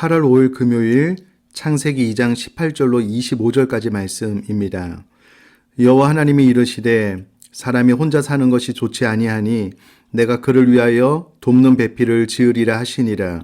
8월 5일 금요일 창세기 2장 18절로 25절까지 말씀입니다. 여호와 하나님이 이르시되 사람이 혼자 사는 것이 좋지 아니하니 내가 그를 위하여 돕는 배필을 지으리라 하시니라.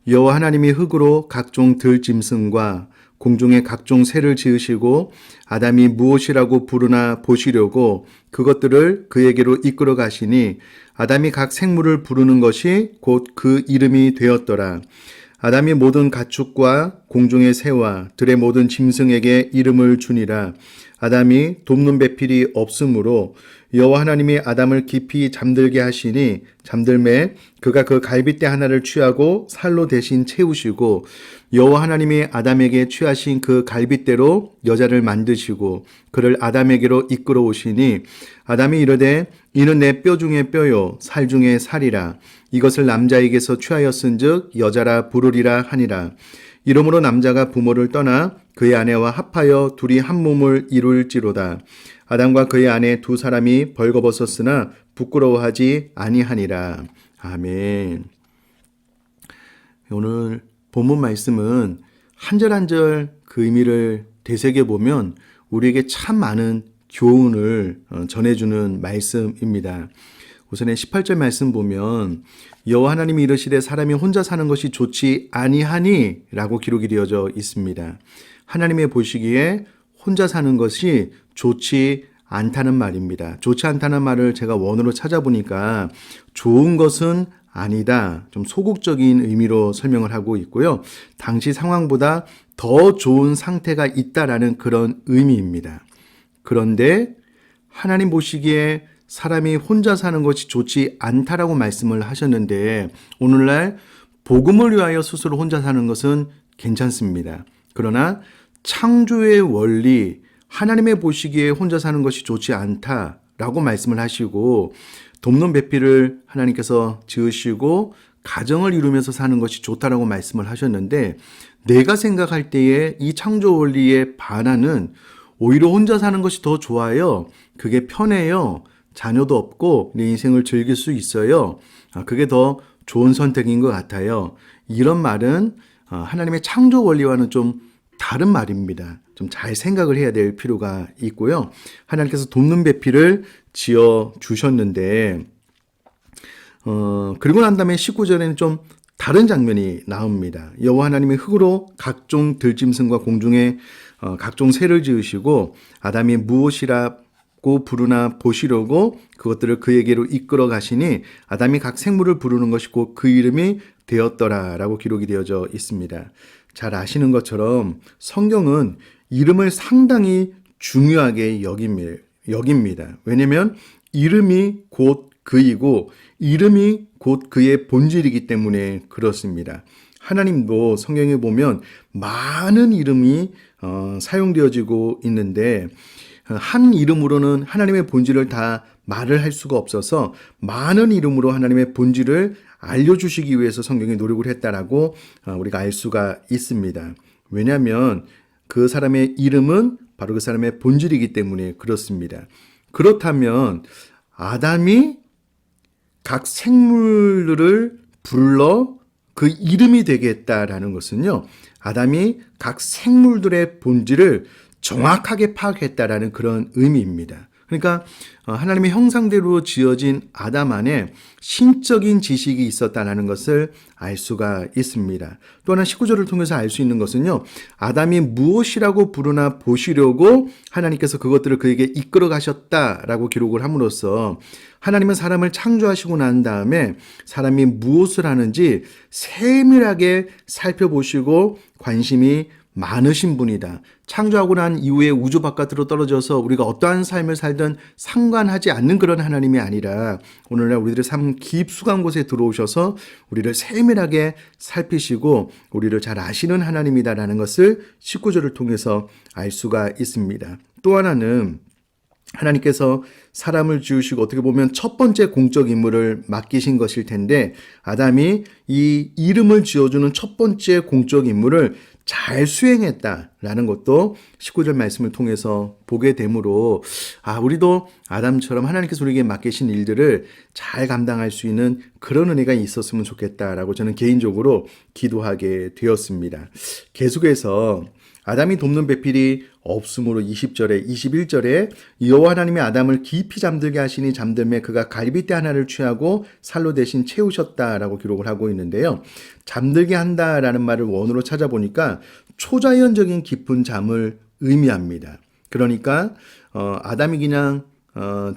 여호와 하나님이 흙으로 각종 들짐승과 공중의 각종 새를 지으시고 아담이 무엇이라고 부르나 보시려고 그것들을 그에게로 이끌어 가시니 아담이 각 생물을 부르는 것이 곧 그 이름이 되었더라. 아담이 모든 가축과 공중의 새와 들의 모든 짐승에게 이름을 주니라. 아담이 돕는 배필이 없으므로 여호와 하나님이 아담을 깊이 잠들게 하시니 잠들매 그가 그 갈빗대 하나를 취하고 살로 대신 채우시고 여호와 하나님이 아담에게 취하신 그 갈빗대로 여자를 만드시고 그를 아담에게로 이끌어 오시니 아담이 이르되 이는 내 뼈 중에 뼈요 살 중에 살이라. 이것을 남자에게서 취하였은즉 여자라 부르리라 하니라. 이러므로 남자가 부모를 떠나 그의 아내와 합하여 둘이 한 몸을 이룰지로다. 아담과 그의 아내 두 사람이 벌거벗었으나 부끄러워하지 아니하니라. 아멘. 오늘 본문 말씀은 한 절 한 절 그 의미를 되새겨보면 우리에게 참 많은 교훈을 전해주는 말씀입니다. 우선에 18절 말씀 보면 여호와 하나님이 이르시되 사람이 혼자 사는 것이 좋지 아니하니 라고 기록이 되어져 있습니다. 하나님의 보시기에 혼자 사는 것이 좋지 않다는 말입니다. 좋지 않다는 말을 제가 원어로 찾아보니까 좋은 것은 아니다. 좀 소극적인 의미로 설명을 하고 있고요. 당시 상황보다 더 좋은 상태가 있다라는 그런 의미입니다. 그런데 하나님 보시기에 사람이 혼자 사는 것이 좋지 않다라고 말씀을 하셨는데 오늘날 복음을 위하여 스스로 혼자 사는 것은 괜찮습니다. 그러나 창조의 원리, 하나님의 보시기에 혼자 사는 것이 좋지 않다라고 말씀을 하시고 돕는 배필을 하나님께서 지으시고 가정을 이루면서 사는 것이 좋다라고 말씀을 하셨는데 내가 생각할 때에 이 창조 원리에 반하는 오히려 혼자 사는 것이 더 좋아요. 그게 편해요. 자녀도 없고 내 인생을 즐길 수 있어요. 그게 더 좋은 선택인 것 같아요. 이런 말은 하나님의 창조 원리와는 좀 다른 말입니다. 좀 잘 생각을 해야 될 필요가 있고요. 하나님께서 돕는 배필을 지어 주셨는데 그리고 난 다음에 19절에는 좀 다른 장면이 나옵니다. 여호와 하나님이 흙으로 각종 들짐승과 공중의 각종 새를 지으시고 아담이 무엇이라고 부르나 보시려고 그것들을 그에게로 이끌어 가시니 아담이 각 생물을 부르는 것이 곧 그 이름이 되었더라라고 기록이 되어져 있습니다. 잘 아시는 것처럼 성경은 이름을 상당히 중요하게 여깁니다. 왜냐하면 이름이 곧 그이고 이름이 곧 그의 본질이기 때문에 그렇습니다. 하나님도 성경에 보면 많은 이름이 사용되어지고 있는데 한 이름으로는 하나님의 본질을 다 말을 할 수가 없어서 많은 이름으로 하나님의 본질을 알려주시기 위해서 성경이 노력을 했다라고 우리가 알 수가 있습니다. 왜냐하면 그 사람의 이름은 바로 그 사람의 본질이기 때문에 그렇습니다. 그렇다면 아담이 각 생물을 불러 그 이름이 되게 했다라는 것은요. 아담이 각 생물들의 본질을 정확하게 파악했다라는 그런 의미입니다. 그러니까 하나님의 형상대로 지어진 아담 안에 신적인 지식이 있었다는 것을 알 수가 있습니다. 또 하나 19절을 통해서 알 수 있는 것은요. 아담이 무엇이라고 부르나 보시려고 하나님께서 그것들을 그에게 이끌어 가셨다라고 기록을 함으로써 하나님은 사람을 창조하시고 난 다음에 사람이 무엇을 하는지 세밀하게 살펴보시고 관심이 많으신 분이다. 창조하고 난 이후에 우주 바깥으로 떨어져서 우리가 어떠한 삶을 살든 상관하지 않는 그런 하나님이 아니라 오늘날 우리들의 삶 깊숙한 곳에 들어오셔서 우리를 세밀하게 살피시고 우리를 잘 아시는 하나님이다라는 것을 19절을 통해서 알 수가 있습니다. 또 하나는 하나님께서 사람을 지으시고 어떻게 보면 첫 번째 공적 임무를 맡기신 것일 텐데 아담이 이 이름을 지어주는 첫 번째 공적 임무를 잘 수행했다라는 것도 19절 말씀을 통해서 보게 되므로 우리도 아담처럼 하나님께서 우리에게 맡기신 일들을 잘 감당할 수 있는 그런 은혜가 있었으면 좋겠다라고 저는 개인적으로 기도하게 되었습니다. 계속해서 아담이 돕는 배필이 없으므로 20절에 21절에 여호와 하나님이 아담을 깊이 잠들게 하시니 잠들매 그가 갈빗대 하나를 취하고 살로 대신 채우셨다라고 기록을 하고 있는데요. 잠들게 한다라는 말을 원어로 찾아보니까 초자연적인 깊은 잠을 의미합니다. 그러니까 아담이 그냥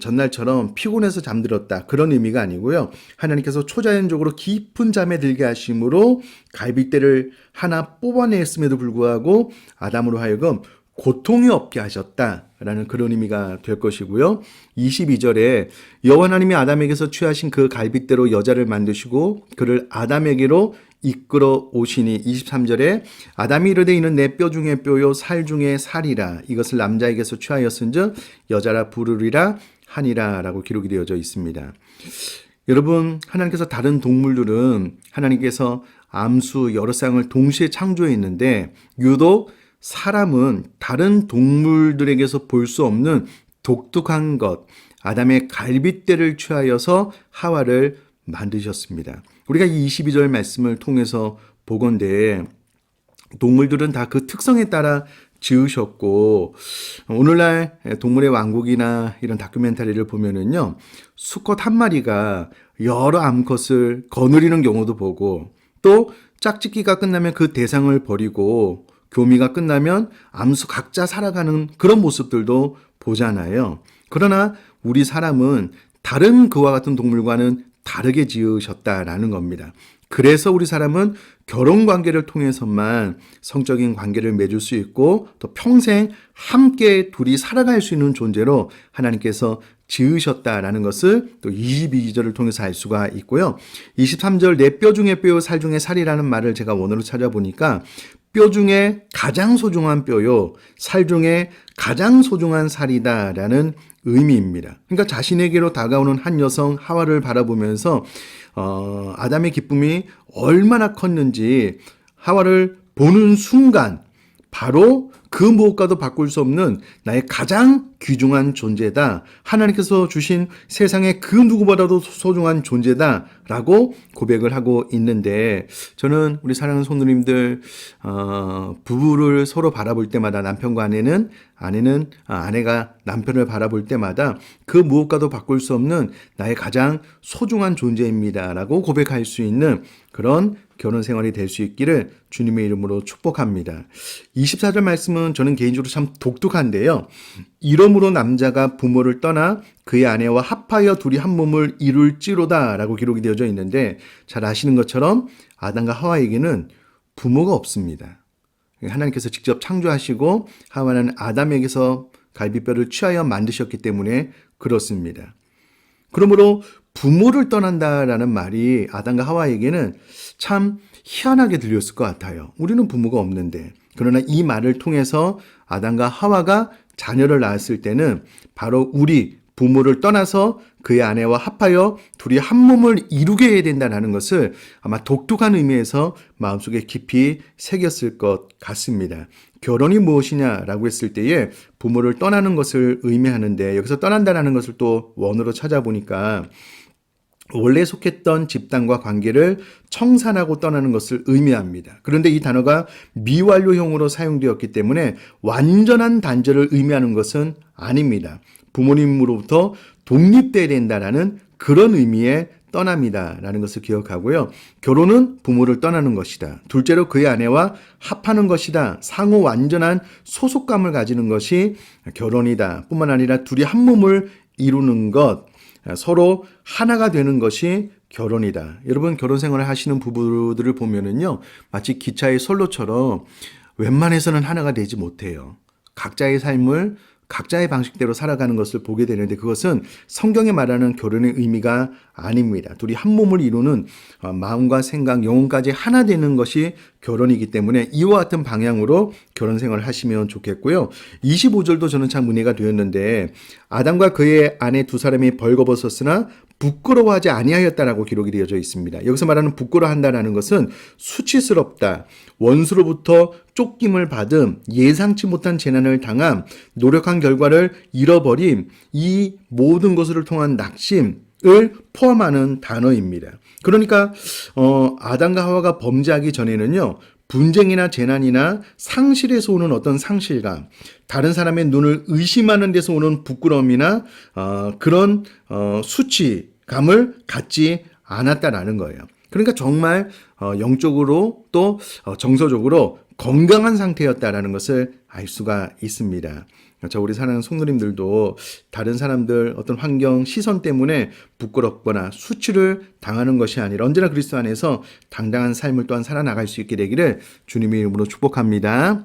전날처럼 피곤해서 잠들었다 그런 의미가 아니고요. 하나님께서 초자연적으로 깊은 잠에 들게 하심으로 갈빗대를 하나 뽑아냈음에도 불구하고 아담으로 하여금 고통이 없게 하셨다라는 그런 의미가 될 것이고요. 22절에 여호와 하나님이 아담에게서 취하신 그 갈빗대로 여자를 만드시고 그를 아담에게로 이끌어 오시니 23절에 아담이 이르되 이는 내 뼈 중에 뼈요 살 중에 살이라 이것을 남자에게서 취하였은즉 여자라 부르리라 하니라 라고 기록이 되어져 있습니다. 여러분, 하나님께서 다른 동물들은 하나님께서 암수 여러 쌍을 동시에 창조했는데 유독 사람은 다른 동물들에게서 볼 수 없는 독특한 것, 아담의 갈빗대를 취하여서 하와를 만드셨습니다. 우리가 이 22절 말씀을 통해서 보건대 동물들은 다 그 특성에 따라 지으셨고 오늘날 동물의 왕국이나 이런 다큐멘터리를 보면은요 수컷 한 마리가 여러 암컷을 거느리는 경우도 보고 또 짝짓기가 끝나면 그 대상을 버리고 교미가 끝나면 암수 각자 살아가는 그런 모습들도 보잖아요. 그러나 우리 사람은 다른 그와 같은 동물과는 다르게 지으셨다라는 겁니다. 그래서 우리 사람은 결혼 관계를 통해서만 성적인 관계를 맺을 수 있고 또 평생 함께 둘이 살아갈 수 있는 존재로 하나님께서 지으셨다라는 것을 또 22절을 통해서 알 수가 있고요. 23절 내 뼈 중에 뼈요 살 중에 살이라는 말을 제가 원어로 찾아보니까 뼈 중에 가장 소중한 뼈요 살 중에 가장 소중한 살이다라는 의미입니다. 그러니까 자신에게로 다가오는 한 여성 하와를 바라보면서 아담의 기쁨이 얼마나 컸는지 하와를 보는 순간 바로 그 무엇과도 바꿀 수 없는 나의 가장 귀중한 존재다. 하나님께서 주신 세상의 그 누구보다도 소중한 존재다라고 고백을 하고 있는데 저는 우리 사랑하는 성도님들 부부를 서로 바라볼 때마다 남편과 아내가 남편을 바라볼 때마다 그 무엇과도 바꿀 수 없는 나의 가장 소중한 존재입니다라고 고백할 수 있는 그런 결혼 생활이 될 수 있기를 주님의 이름으로 축복합니다. 24절 말씀은 저는 개인적으로 참 독특한데요. 이러므로 남자가 부모를 떠나 그의 아내와 합하여 둘이 한 몸을 이룰지로다 라고 기록이 되어져 있는데 잘 아시는 것처럼 아담과 하와에게는 부모가 없습니다. 하나님께서 직접 창조하시고 하와는 아담에게서 갈빗뼈를 취하여 만드셨기 때문에 그렇습니다. 그러므로 부모를 떠난다라는 말이 아담과 하와에게는 참 희한하게 들렸을 것 같아요. 우리는 부모가 없는데. 그러나 이 말을 통해서 아담과 하와가 자녀를 낳았을 때는 바로 우리 부모를 떠나서 그의 아내와 합하여 둘이 한 몸을 이루게 해야 된다는 것을 아마 독특한 의미에서 마음속에 깊이 새겼을 것 같습니다. 결혼이 무엇이냐라고 했을 때에 부모를 떠나는 것을 의미하는데 여기서 떠난다라는 것을 또 원어로 찾아보니까 원래 속했던 집단과 관계를 청산하고 떠나는 것을 의미합니다. 그런데 이 단어가 미완료형으로 사용되었기 때문에 완전한 단절을 의미하는 것은 아닙니다. 부모님으로부터 독립돼야 된다라는 그런 의미의 떠납니다라는 것을 기억하고요. 결혼은 부모를 떠나는 것이다. 둘째로 그의 아내와 합하는 것이다. 상호 완전한 소속감을 가지는 것이 결혼이다. 뿐만 아니라 둘이 한 몸을 이루는 것, 서로 하나가 되는 것이 결혼이다. 여러분 결혼 생활을 하시는 부부들을 보면은요, 마치 기차의 선로처럼 웬만해서는 하나가 되지 못해요. 각자의 삶을 각자의 방식대로 살아가는 것을 보게 되는데 그것은 성경에 말하는 결혼의 의미가 아닙니다. 둘이 한 몸을 이루는 마음과 생각, 영혼까지 하나 되는 것이 결혼이기 때문에 이와 같은 방향으로 결혼 생활을 하시면 좋겠고요. 25절도 저는 참 은혜가 되었는데 아담과 그의 아내 두 사람이 벌거벗었으나 부끄러워하지 아니하였다라고 기록이 되어져 있습니다. 여기서 말하는 부끄러워한다라는 것은 수치스럽다, 원수로부터 쫓김을 받음, 예상치 못한 재난을 당함, 노력한 결과를 잃어버림, 이 모든 것을 통한 낙심을 포함하는 단어입니다. 그러니까 아담과 하와가 범죄하기 전에는요, 분쟁이나 재난이나 상실에서 오는 어떤 상실감, 다른 사람의 눈을 의심하는 데서 오는 부끄러움이나 그런 수치감을 갖지 않았다라는 거예요. 그러니까 정말 영적으로 또 정서적으로 건강한 상태였다라는 것을 알 수가 있습니다. 우리 사랑하는 성도님들도 다른 사람들 어떤 환경, 시선 때문에 부끄럽거나 수치를 당하는 것이 아니라 언제나 그리스도 안에서 당당한 삶을 또한 살아나갈 수 있게 되기를 주님의 이름으로 축복합니다.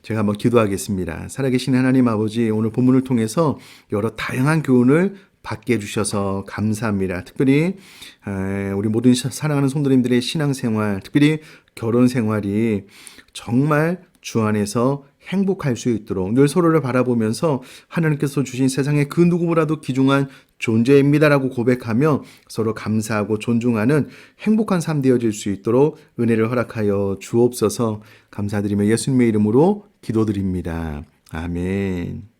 제가 한번 기도하겠습니다. 살아계신 하나님 아버지, 오늘 본문을 통해서 여러 다양한 교훈을 받게 해주셔서 감사합니다. 특별히 우리 모든 사랑하는 성도님들의 신앙생활, 특별히 결혼생활이 정말 주 안에서 행복할 수 있도록 늘 서로를 바라보면서 하나님께서 주신 세상의 그 누구보다도 귀중한 존재입니다라고 고백하며 서로 감사하고 존중하는 행복한 삶 되어질 수 있도록 은혜를 허락하여 주옵소서. 감사드리며 예수님의 이름으로 기도드립니다. 아멘.